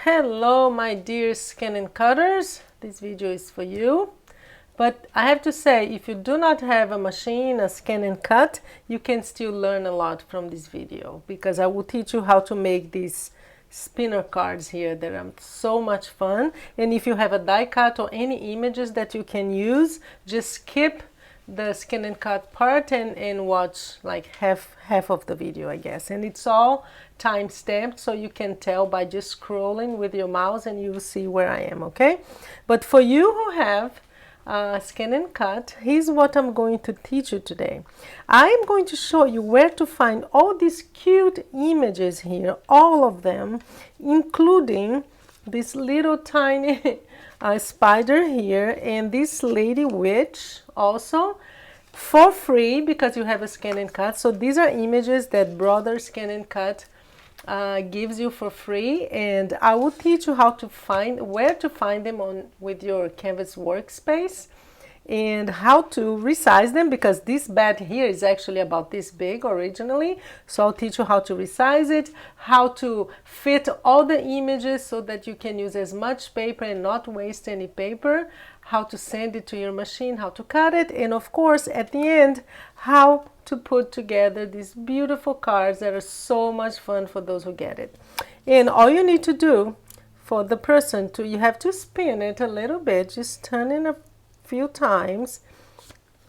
Hello my dear ScanNCutters, this video is for you. But I have to say, if you do not have a machine, a ScanNCut, you can still learn a lot from this video, because I will teach you how to make these spinner cards here that are so much fun. And if you have a die cut or any images that you can use, just skip the ScanNCut part and watch like half of the video, I guess. And it's all time stamped, so you can tell by just scrolling with your mouse and you will see where I am, okay? But for you who have ScanNCut, here's what I'm going to teach you today. I'm going to show you where to find all these cute images here, all of them, including this little tiny spider here and this lady witch also, for free, because you have a ScanNCut. So these are images that brother ScanNCut gives you for free, and I will teach you how to find where to find them with your Canvas Workspace, and how to resize them, because this bat here is actually about this big originally. So I'll teach you how to resize it, how to fit all the images so that you can use as much paper and not waste any paper, how to send it to your machine, how to cut it, and of course at the end how to put together these beautiful cards that are so much fun for those who get it. And all you need to do for the person to, you have to spin it a little bit, just turn it a few times,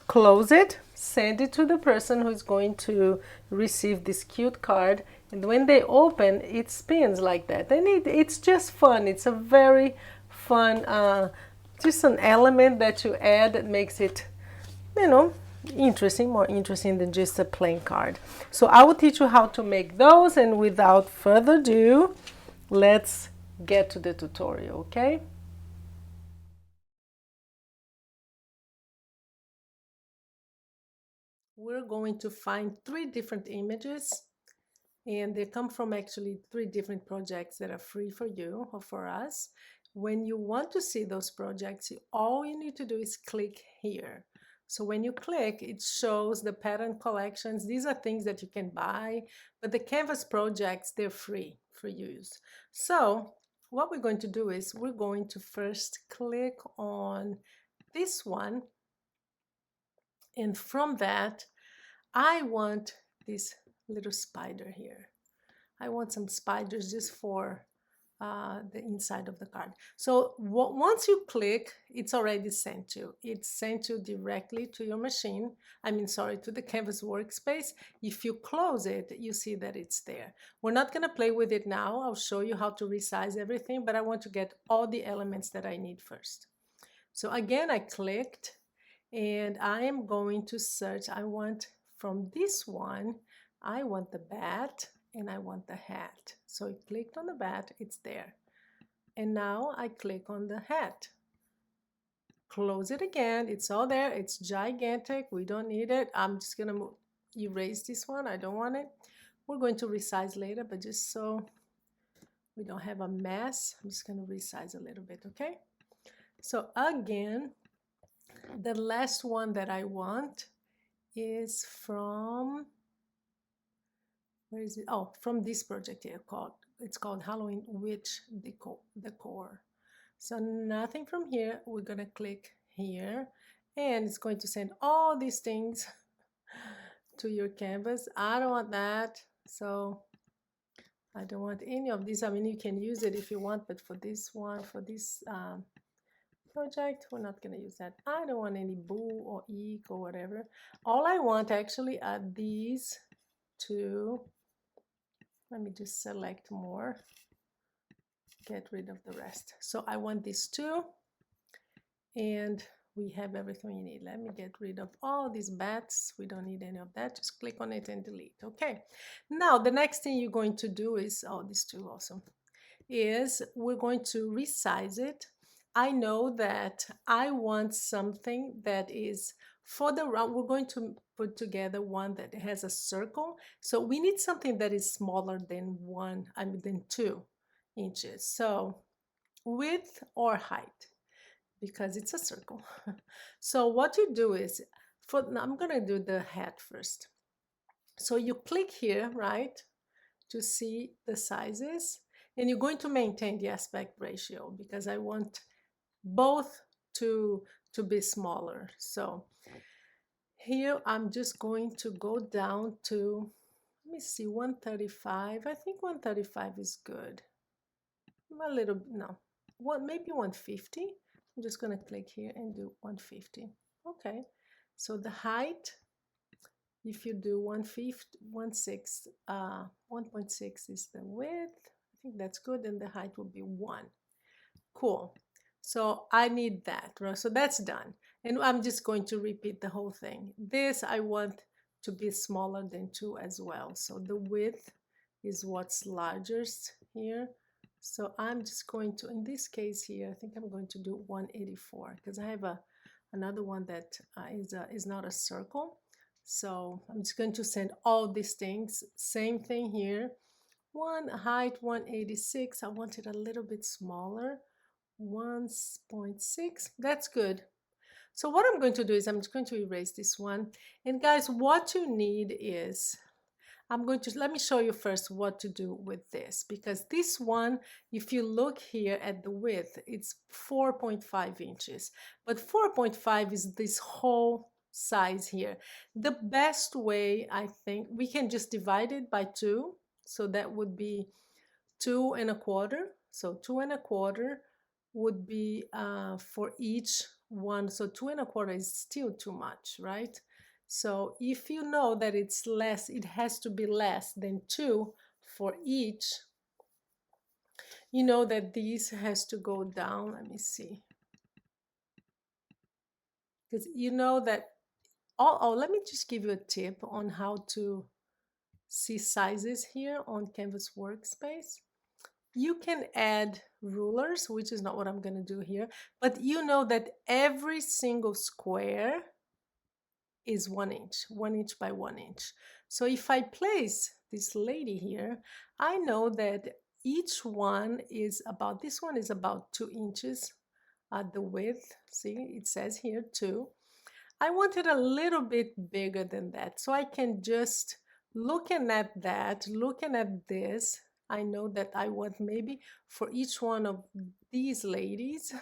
close it, send it to the person who's going to receive this cute card, and when they open, it spins like that. And it's just fun. It's a very fun just an element that you add that makes it, you know, interesting, more interesting than just a plain card. So I will teach you how to make those, and without further ado, let's get to the tutorial, okay? We're going to find 3 different images, and they come from actually 3 different projects that are free for you or for us. When you want to see those projects, all you need to do is click here. So when you click, it shows the pattern collections. These are things that you can buy, but the Canvas projects, they're free for use. So what we're going to do is we're going to first click on this one, and from that, I want this little spider here. I want some spiders just for the inside of the card. So once you click, it's already sent you. It's sent you directly to your machine. To the Canvas Workspace. If you close it, you see that it's there. We're not going to play with it now. I'll show you how to resize everything, but I want to get all the elements that I need first. So again, I clicked, and I am going to search. I want from this one, I want the bat and I want the hat. So I clicked on the bat, it's there. And now I click on the hat. Close it again, it's all there, it's gigantic, we don't need it. I'm just gonna erase this one, I don't want it. We're going to resize later, but just so we don't have a mess, I'm just gonna resize a little bit, okay? So again, the last one that I want is from, where is it? Oh, from this project here it's called Halloween Witch Decor. So nothing from here. We're gonna click here, and it's going to send all these things to your canvas. I don't want that, so I don't want any of these. I mean, you can use it if you want, but for this one, for this project, we're not going to use that. I don't want any boo or eek or whatever. All I want actually are these two. Let me just select more, get rid of the rest. So I want these two, and we have everything we need. Let me get rid of all these bats. We don't need any of that. Just click on it and delete. Okay. Now the next thing you're going to do is, oh, these two awesome, is we're going to resize it. I know that I want something that is for the round. We're going to put together one that has a circle. So we need something that is smaller than than 2 inches. So width or height, because it's a circle. So what you do is, I'm gonna do the hat first. So you click here, right, to see the sizes. And you're going to maintain the aspect ratio because I want both to be smaller. So here I'm just going to go down to, let me see, 135. I think 135 is good. A little, no, maybe 150. I'm just going to click here and do 150. Okay, so the height, if you do 150, 1.6 is the width. I think that's good, and the height will be 1. Cool. So I need that, right? So that's done. And I'm just going to repeat the whole thing. This I want to be smaller than 2 as well. So the width is what's largest here. So I'm just going to, in this case here, I think I'm going to do 184 because I have another one that is not a circle. So I'm just going to send all these things. Same thing here. Height 186. I want it a little bit smaller. 1.6. That's good. So what I'm going to do is I'm just going to erase this one. And guys, what you need is, let me show you first what to do with this, because this one, if you look here at the width, it's 4.5 inches, but 4.5 is this whole size here. The best way, I think, we can just divide it by 2. So that would be 2 1/4. So 2 1/4 would be for each one. So 2 1/4 is still too much, right? So if you know that it's less, it has to be less than 2 for each, you know that these has to go down. Let me see. Because you know that, let me just give you a tip on how to see sizes here on Canvas Workspace. You can add rulers, which is not what I'm going to do here, but you know that every single square is 1 inch, 1 inch by 1 inch. So if I place this lady here, I know that each one is about, this one is about 2 inches at the width. See, it says here 2. I want it a little bit bigger than that. So I can just, looking at that, looking at this, I know that I want maybe for each one of these ladies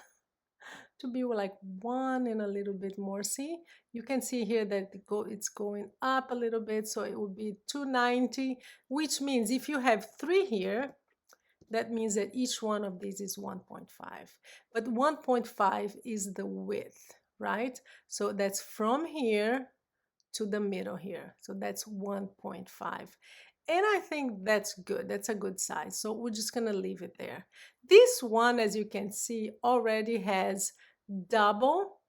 to be like 1 and a little bit more. See, you can see here that it's going up a little bit. So it would be 290, which means if you have 3 here, that means that each one of these is 1.5. But 1.5 is the width, right? So that's from here to the middle here. So that's 1.5. And I think that's good. That's a good size. So we're just going to leave it there. This one, as you can see, already has double.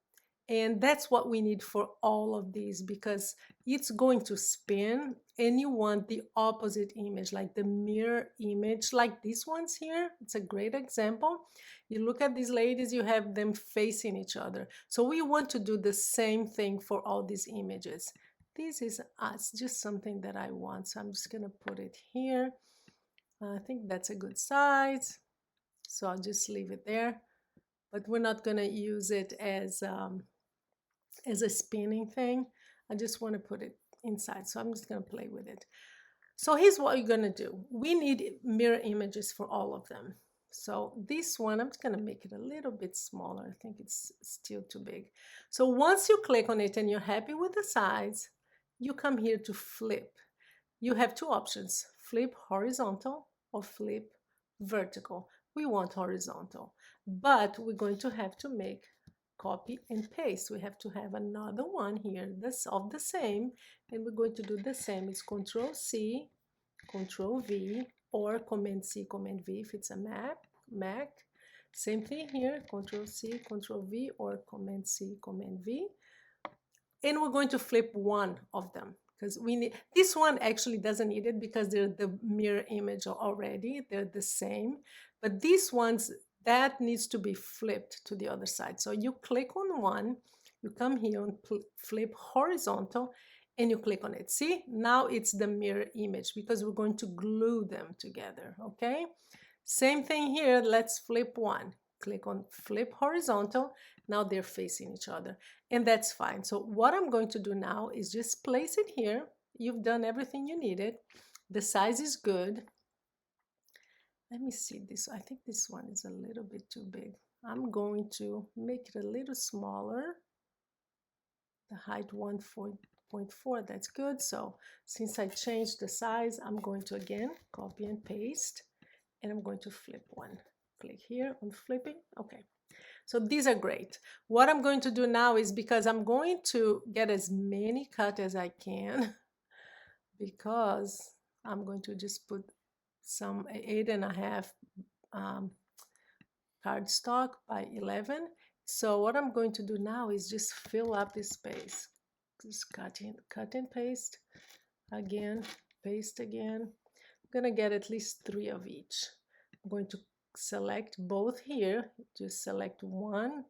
And that's what we need for all of these, because it's going to spin and you want the opposite image, like the mirror image, like these ones here. It's a great example. You look at these ladies, you have them facing each other. So we want to do the same thing for all these images. This is just something that I want. So I'm just going to put it here. I think that's a good size. So I'll just leave it there. But we're not going to use it as a spinning thing. I just want to put it inside. So I'm just going to play with it. So here's what you're going to do. We need mirror images for all of them. So this one, I'm just going to make it a little bit smaller. I think it's still too big. So once you click on it and you're happy with the size, you come here to flip. You have 2 options, flip horizontal or flip vertical. We want horizontal, but we're going to have to make copy and paste. We have to have another one here that's of the same, and we're going to do the same. It's Control C, Control V, or Command C, Command V if it's a Mac. Same thing here, Control C, Control V, or Command C, Command V. And we're going to flip one of them because we need, this one actually doesn't need it because they're the mirror image already. They're the same, but these ones, that needs to be flipped to the other side. So you click on one, you come here and flip horizontal, and you click on it. See, now it's the mirror image because we're going to glue them together, okay? Same thing here, let's flip one. Click on flip horizontal, now they're facing each other, and that's fine. So what I'm going to do now is just place it here. You've done everything you needed. The size is good. Let me see this. I think this one is a little bit too big. I'm going to make it a little smaller. The height 1.4, that's good. So since I changed the size, I'm going to again copy and paste, and I'm going to flip one. Click here on flipping. Okay. So these are great. What I'm going to do now is, because I'm going to get as many cut as I can, because I'm going to just put some 8.5 cardstock by 11. So what I'm going to do now is just fill up this space. Just cut and paste again, paste again. I'm gonna get at least 3 of each. I'm going to select both here. Just select one.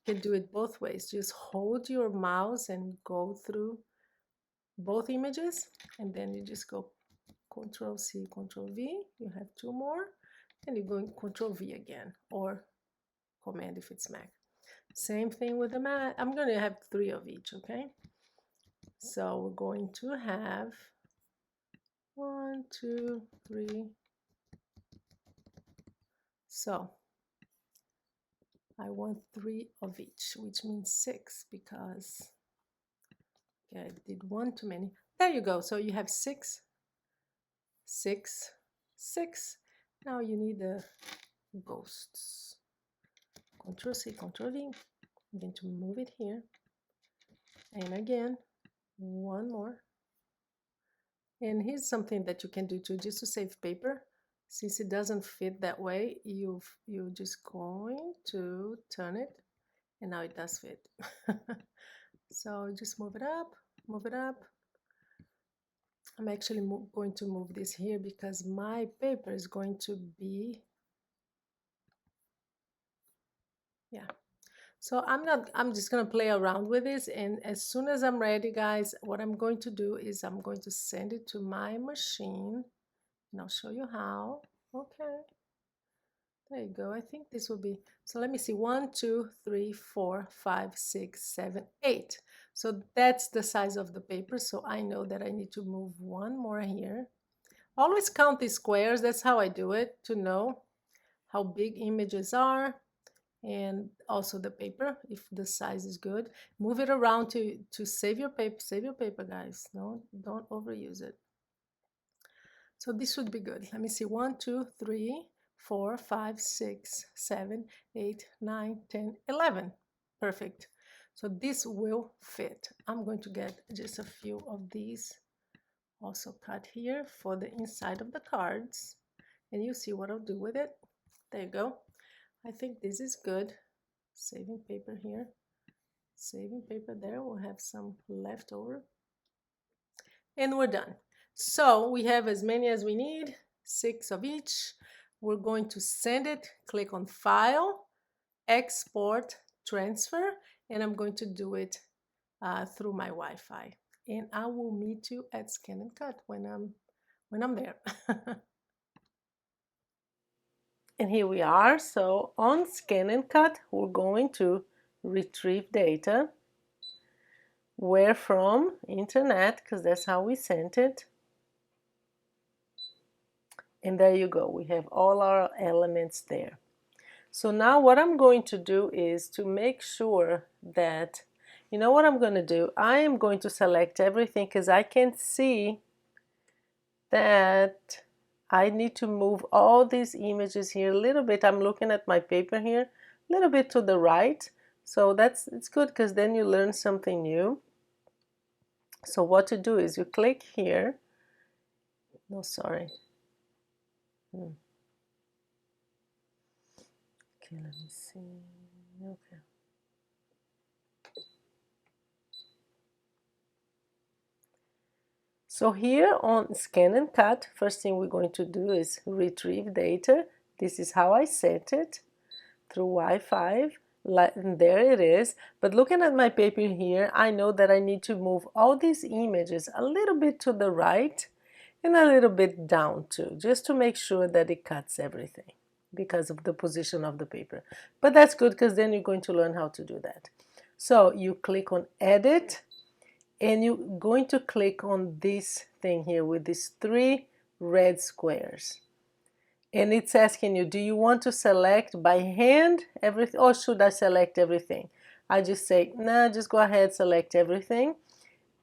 You can do it both ways. Just hold your mouse and go through both images, and then you just go Control C, Control V. You have 2 more, and you're going Control V again, or Command if it's Mac. Same thing with the Mac. I'm going to have 3 of each, okay? So we're going to have 1, 2, 3. So I want 3 of each, which means 6, because okay, I did 1 too many. There you go. So you have 6, 6, 6. Now you need the ghosts. Control C, Control V. I'm going to move it here. And again, 1 more. And here's something that you can do too, just to save paper. Since it doesn't fit that way, you're just going to turn it, and now it does fit. So just move it up, move it up. I'm actually going to move this here because my paper is going to be, yeah. So I'm just gonna play around with this, and as soon as I'm ready, guys, what I'm going to do is I'm going to send it to my machine, and I'll show you how. Okay. There you go. I think this will be, so let me see, 1, 2, 3, 4, 5, 6, 7, 8. So that's the size of the paper. So I know that I need to move 1 more here. Always count the squares. That's how I do it, to know how big images are, and also the paper, if the size is good. Move it around to save your paper. Save your paper, guys. No, don't overuse it. So this should be good. Let me see, 1, 2, 3, 4, 5, 6, 7, 8, 9, 10, 11. Perfect. So this will fit. I'm going to get just a few of these also cut here for the inside of the cards, and you see what I'll do with it. There you go. I think this is good. Saving paper here. Saving paper there. We'll have some left over. And we're done. So we have as many as we need, 6 of each. We're going to send it, click on File, Export, Transfer, and I'm going to do it through my Wi-Fi. And I will meet you at ScanNCut when I'm there. And here we are. So on ScanNCut, we're going to retrieve data. Where from? Internet, because that's how we sent it. And there you go, we have all our elements there. So now what I'm going to do is to make sure that, you know what I'm going to do? I am going to select everything because I can see that I need to move all these images here a little bit. I'm looking at my paper here, a little bit to the right. So it's good because then you learn something new. So what to do is you click here. No, sorry. Okay, let me see. Okay. So here on ScanNCut, first thing we're going to do is retrieve data. This is how I set it through Wi-Fi. And there it is. But looking at my paper here, I know that I need to move all these images a little bit to the right and a little bit down too, just to make sure that it cuts everything because of the position of the paper. But that's good because then you're going to learn how to do that. So you click on Edit, and you're going to click on this thing here with these 3 red squares. and it's asking you, do you want to select by hand everything, or should I select everything? I just say, nah, just go ahead, select everything.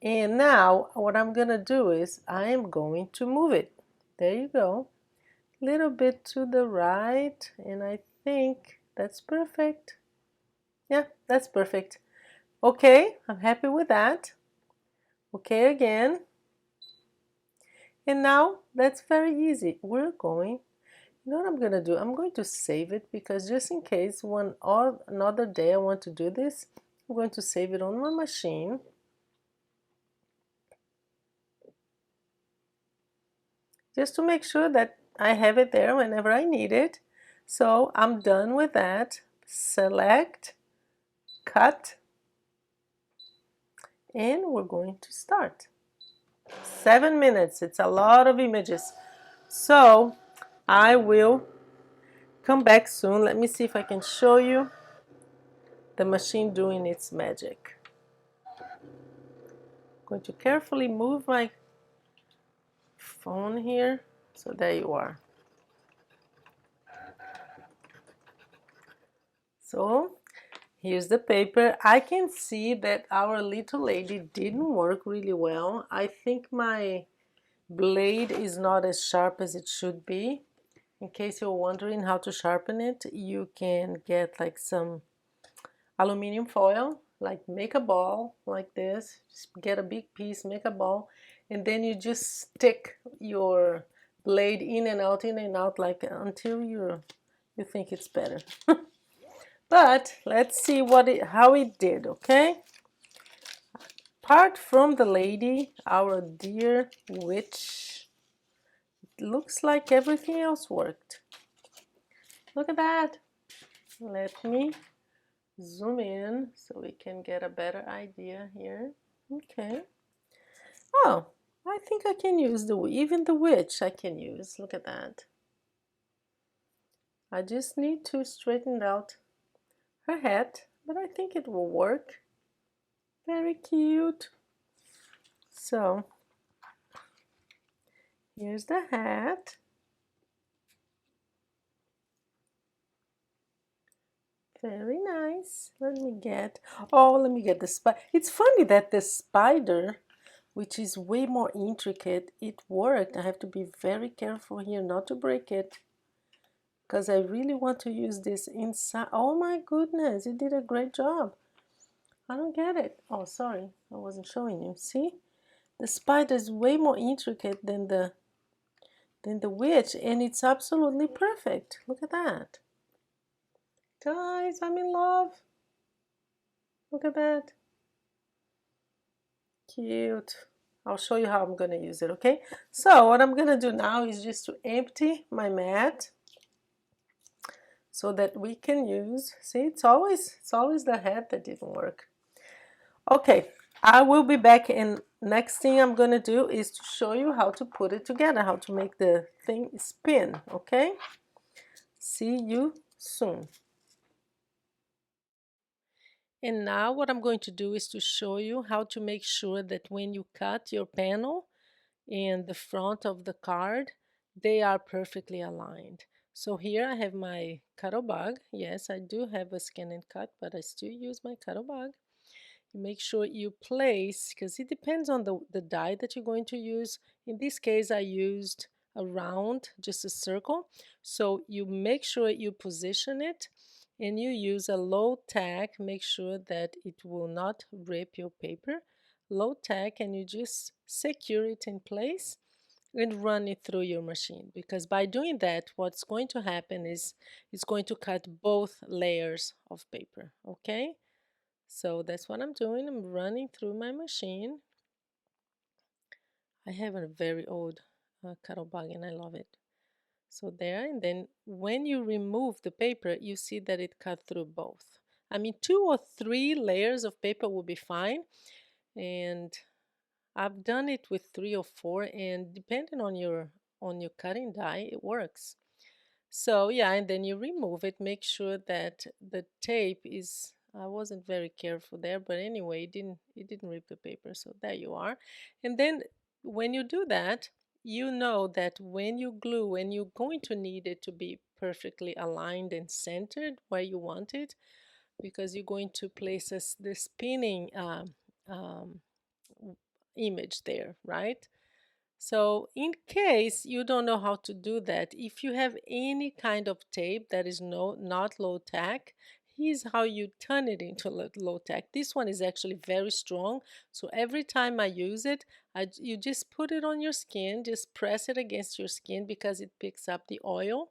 And now what I'm gonna do is I am going to move it. There you go. A little bit to the right, and I think that's perfect. Yeah, that's perfect. Okay, I'm happy with that. Okay, again. And now that's very easy. We're going, you know what I'm gonna do? I'm going to save it, because just in case one or another day I want to do this, I'm going to save it on my machine. Just to make sure that I have it there whenever I need it. So I'm done with that. Select, cut, and we're going to start. 7 minutes, it's a lot of images. So I will come back soon. Let me see if I can show you the machine doing its magic. I'm going to carefully move my phone here. So there you are. So here's the paper. I can see that our little lady didn't work really well. I think my blade is not as sharp as it should be. In case you're wondering how to sharpen it, you can get like some aluminum foil, like make a ball like this, just get a big piece, make a ball, and then you just stick your blade in and out like until you think it's better. But let's see how it did, okay? Apart from the lady, our dear witch, it looks like everything else worked. Look at that. Let me zoom in so we can get a better idea here. Okay. Oh, I think I can use even the witch I can use. Look at that. I just need to straighten out her head, but I think it will work. Very cute. So here's the hat. Very nice. Let me get the spider. It's funny that the spider, which is way more intricate, it worked. I have to be very careful here not to break it, because I really want to use this inside. Oh my goodness, it did a great job. I don't get it. Oh, sorry, I wasn't showing you. See, the spider is way more intricate than the witch, and it's absolutely perfect. Look at that. Guys, I'm in love. Look at that. Cute. I'll show you how I'm going to use it, okay? So what I'm going to do now is just to empty my mat so that we can use, see, it's always the head that didn't work. Okay, I will be back, and next thing I'm going to do is to show you how to put it together, how to make the thing spin, okay? See you soon. And now what I'm going to do is to show you how to make sure that when you cut your panel and the front of the card, they are perfectly aligned. So here I have my Cardmaking. Yes, I do have a ScanNCut, but I still use my Cardmaking. Make sure you place, because it depends on the die that you're going to use. In this case, I used a round, just a circle. So you make sure you position it, and you use a low tack. Make sure that it will not rip your paper. Low tack, and you just secure it in place and run it through your machine, because by doing that, what's going to happen is it's going to cut both layers of paper, okay? So that's what I'm doing. I'm running through my machine. I have a very old Cardmaking and I love it. So there, and then when you remove the paper, you see that it cut through both. I mean, 2 or 3 layers of paper will be fine. And I've done it with 3 or 4, and depending on your cutting die, it works. So yeah, and then you remove it, make sure that the tape is, I wasn't very careful there, but anyway, it didn't rip the paper. So there you are. And then when you do that, you know that when you glue, and you're going to need it to be perfectly aligned and centered where you want it, because you're going to place the spinning um, image there, right? So in case you don't know how to do that, if you have any kind of tape that is not low tack, here's how you turn it into low tack. This one is actually very strong, so every time I use it, you just put it on your skin, just press it against your skin because it picks up the oil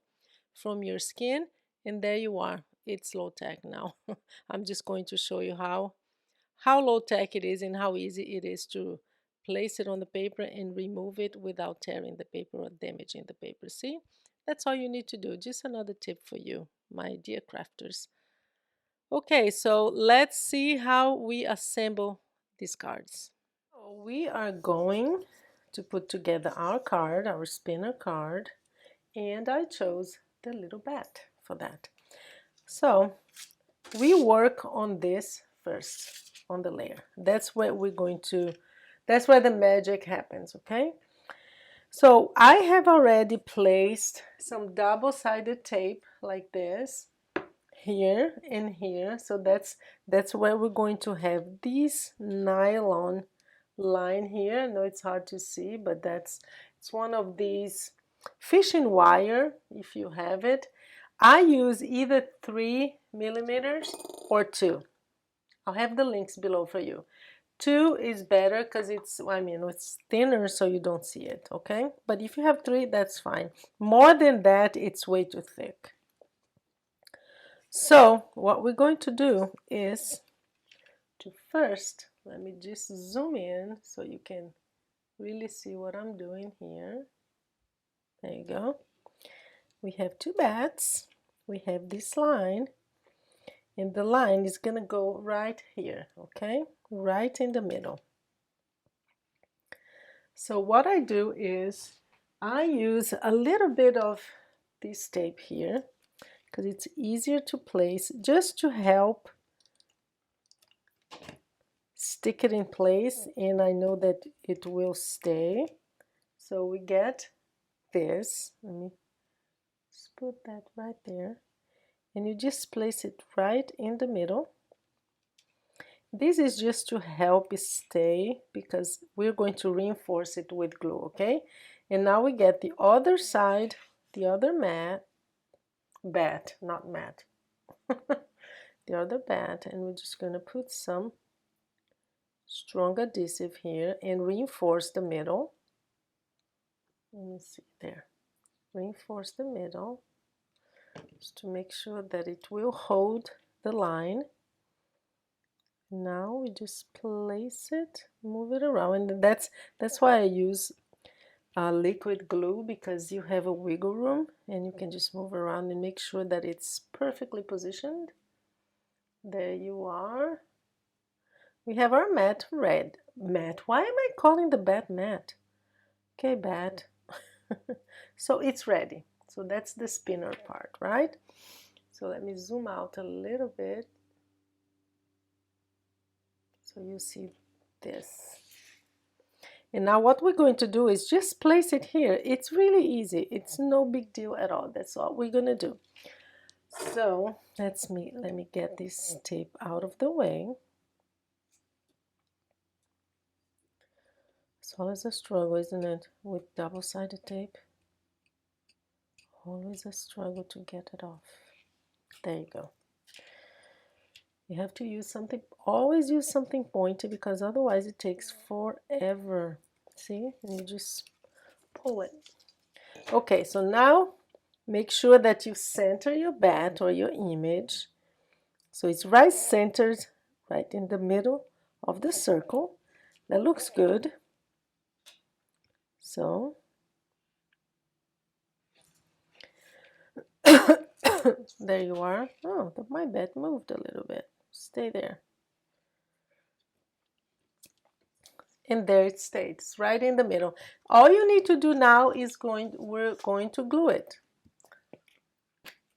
from your skin, and there you are. It's low tack now. I'm just going to show you how low tech it is and how easy it is to place it on the paper and remove it without tearing the paper or damaging the paper. See, that's all you need to do. Just another tip for you, my dear crafters. Okay, so let's see how we assemble these cards. We are going to put together our card, our spinner card, and I chose the little bat for that. So we work on this first, on the layer. That's where that's where the magic happens, okay? So I have already placed some double-sided tape like this here and here. So that's where we're going to have this nylon line here. I know it's hard to see, but it's one of these fishing wire, if you have it. I use either 3 mm or 2. I'll have the links below for you. 2 is better because it's thinner, so you don't see it, okay? But if you have 3, that's fine. More than that, it's way too thick. So what we're going to do is to first, let me just zoom in so you can really see what I'm doing here. There you go. We have 2 bats. We have this line, and the line is going to go right here, okay? Right in the middle. So what I do is I use a little bit of this tape here because it's easier to place, just to help stick it in place, and I know that it will stay. So we get this. Let me just put that right there, and you just place it right in the middle. This is just to help it stay because we're going to reinforce it with glue, okay? And now we get the other side, the other bat, not mat, the other bat, and we're just going to put some strong adhesive here and reinforce the middle. Let me see there. Reinforce the middle just to make sure that it will hold the line. Now we just place it, move it around, and that's why I use liquid glue, because you have a wiggle room and you can just move around and make sure that it's perfectly positioned. There you are. We have our mat red. Mat. Why am I calling the bat mat? Okay, bat. So it's ready. So that's the spinner part, right? So let me zoom out a little bit so you see this. And now what we're going to do is just place it here. It's really easy. It's no big deal at all. That's all we're going to do. So let me get this tape out of the way. It's always a struggle, isn't it, with double-sided tape? Always a struggle to get it off. There you go. You have to use something, always use something pointy, because otherwise it takes forever. See, and you just pull it. Okay, so now make sure that you center your bat or your image. So it's right centered, right in the middle of the circle. That looks good. So there you are. Oh, my bat moved a little bit. Stay there. And there it stays, right in the middle. All you need to do now is we're going to glue it.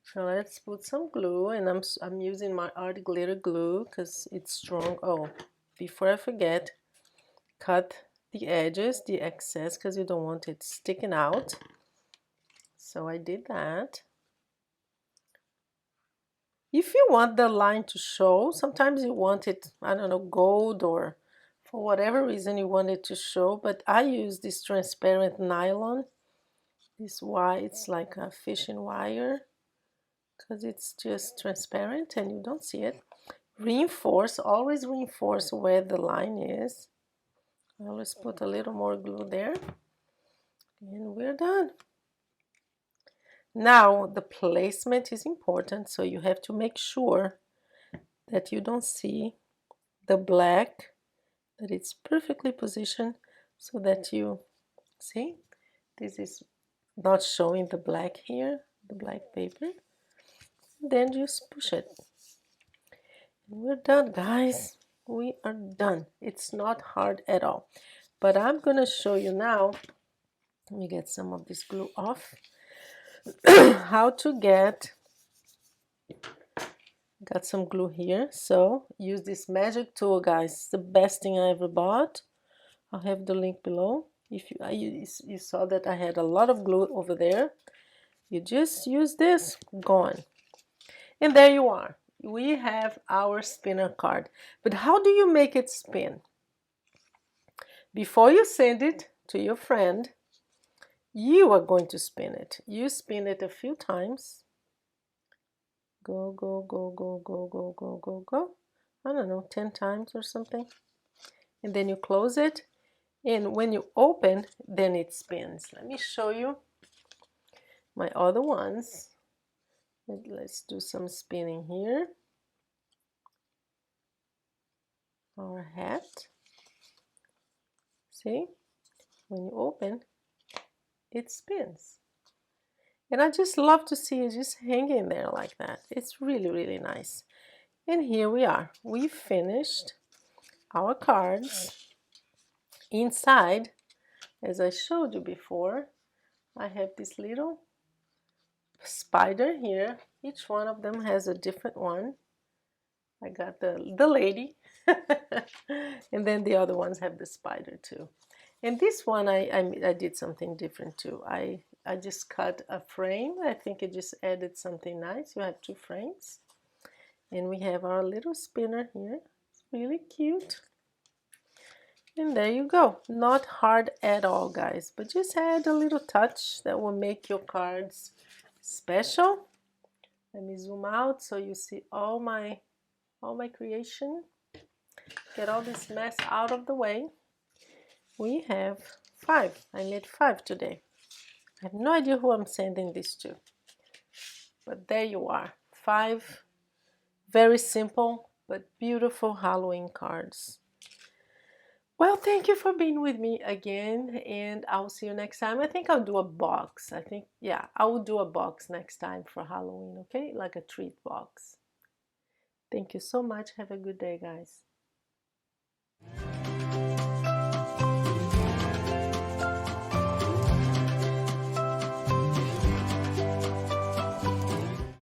So let's put some glue, and I'm using my art glitter glue because it's strong. Oh, before I forget, cut the edges, the excess, because you don't want it sticking out. So I did that. If you want the line to show, sometimes you want it, I don't know, gold, or for whatever reason you want it to show, but I use this transparent nylon. This wire, it's like a fishing wire, because it's just transparent and you don't see it. Reinforce, always reinforce where the line is. Always put a little more glue there, and we're done. Now the placement is important, so you have to make sure that you don't see the black, that it's perfectly positioned, so that you see this is not showing the black here, the black paper. Then just push it. And we're done, guys. We are done. It's not hard at all. But I'm going to show you now, let me get some of this glue off, how to get, got some glue here. So use this magic tool, guys. It's the best thing I ever bought. I'll have the link below. If you saw that I had a lot of glue over there, you just use this, gone. And there you are. We have our spinner card. But how do you make it spin? Before you send it to your friend, you are going to spin it. You spin it a few times. Go, go, go, go, go, go, go, go, go. I don't know, 10 times or something. And then you close it. And when you open, then it spins. Let me show you my other ones. Let's do some spinning here. Our hat. See? When you open, it spins. And I just love to see it just hanging there like that. It's really, really nice. And here we are. We finished our cards. Inside, as I showed you before, I have this little spider here. Each one of them has a different one. I got the lady. And then the other ones have the spider too. And this one I did something different too. I just cut a frame. I think it just added something nice. You have 2 frames. And we have our little spinner here. It's really cute. And there you go. Not hard at all, guys, but just add a little touch that will make your cards special. Let me zoom out so you see all my creation. Get all this mess out of the way. We have 5. I made 5 today. I have no idea who I'm sending this to. But there you are. 5 very simple but beautiful Halloween cards. Well, thank you for being with me again, and I'll see you next time. I think I'll do a box. I will do a box next time for Halloween, okay? Like a treat box. Thank you so much. Have a good day, guys.